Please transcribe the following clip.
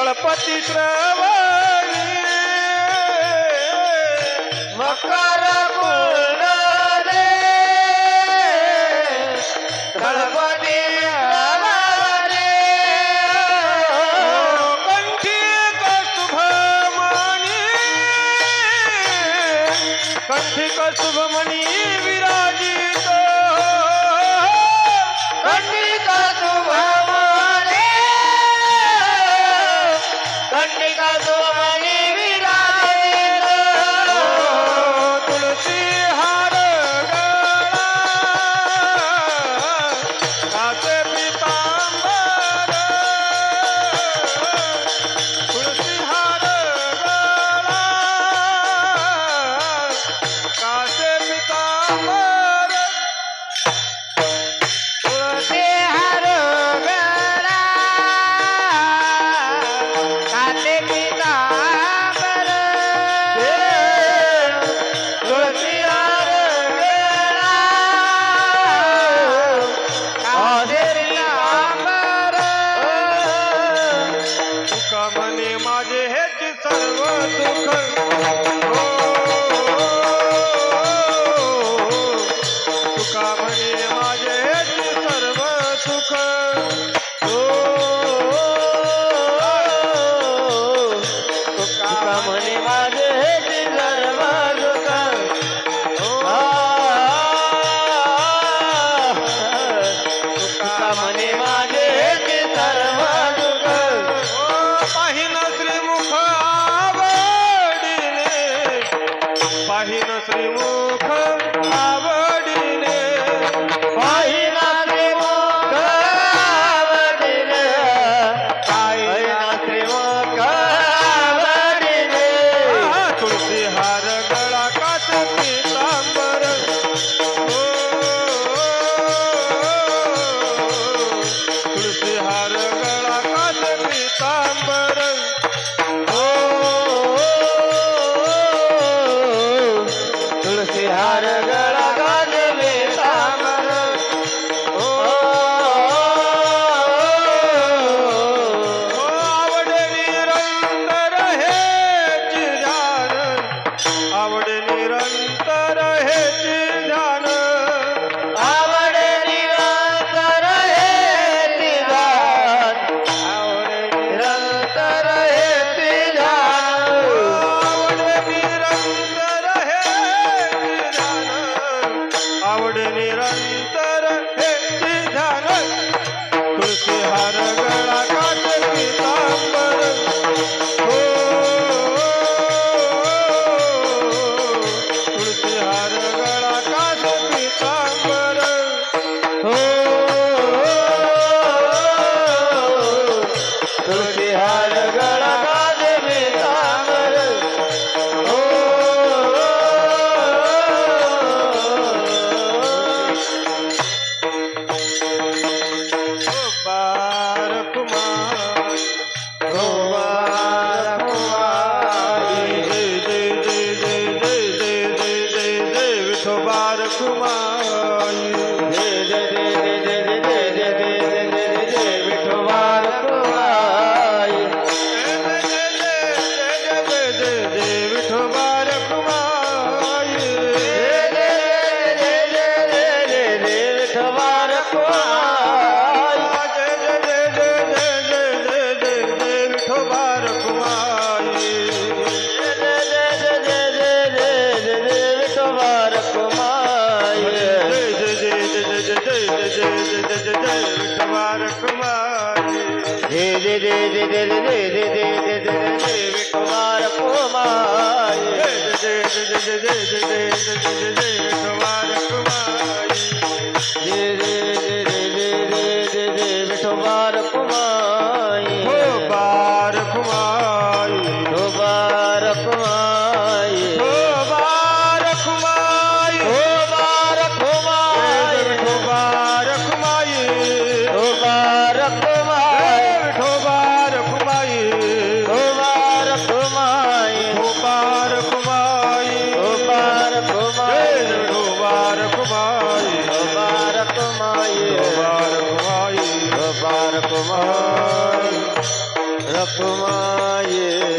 गणपती श्रवणी मकर कुंड रे गणपती श्रवणी कंठी शुभमणी कंठी शुभमणी विराजित कंडिका शुभमणी कंडिका शुभमणी विराजित तुळसी हार गळा काचे पितांबर तुळसी हार गळा काचे पितांबर तुळसी हार गळा काटे पितांबर तुळसी हार गळा काटे पितांबर तुका म्हणे माझे हेच सर्व सुख हो तुका म्हणे माझे हेच सर्व सुख हो तुका म्हणे माझे हेच सर्व दुःख तुका म्हणे माझे हेच सर्व दुःख पाहिन श्रीमुख आवडीने पाहिन श्रीमुख आवडीने पाहिना त्रिमुख आवडीने पाहिना त्रिमुख आवडीने तुळसी हार गळा काच पितांबर हो तुळसी हार गळा काच पितांबर हो तुळसी हार गळा गाजवे तांबर हो आवडे निरंतर हेच ध्यान आवडे निरंतर हेच ध्यान आवडे निरंतर हे ध्यान आवडे निरंतर हे ध्यान आवडे निरंतर हेच ध्यान आवडे निरंतर हेच ध्यान तुळसी हार गळा काच पितांबर हो तुळसी हार गळा काच पितांबर हो तुळसी हार गळा गाजवे तांबर हो बार कुमार हो बारकुमारी जय जय जय जय जय जय जय जय जय विठोबार कुमारी जय जय जय जय जय जय जय जय जय जय विठोबार कुमारी जय जय जय जय जय जय विठोबार कुमारी जय जय जय जय जय जय जय विठोबार कुमारी जय जय जय जय जय जय जय जय जय विठोबार कुमारी जय जय जय जय जय जय जय जय विठोबार कुमारी जय जय जय जय जय जय जय जय जय जय जय विठोबार कुमारी जय जय जय जय जय जय जय जय जय जय विठोबार कुमारी जय जय जय जय जय जय जय जय जय जय विठोबार कुमारी जय जय जय जय जय जय जय विठोबार कुमारी हो बार कुमारी हो बार कुमारी हो बार कुमारी हो बार कुमारी विठोबार कुमारी हो बार कुमारी विठोबार कुमारी हो बार कुमारी हो बार कुमारी हो बार कुमारी विठोबार रखुमाये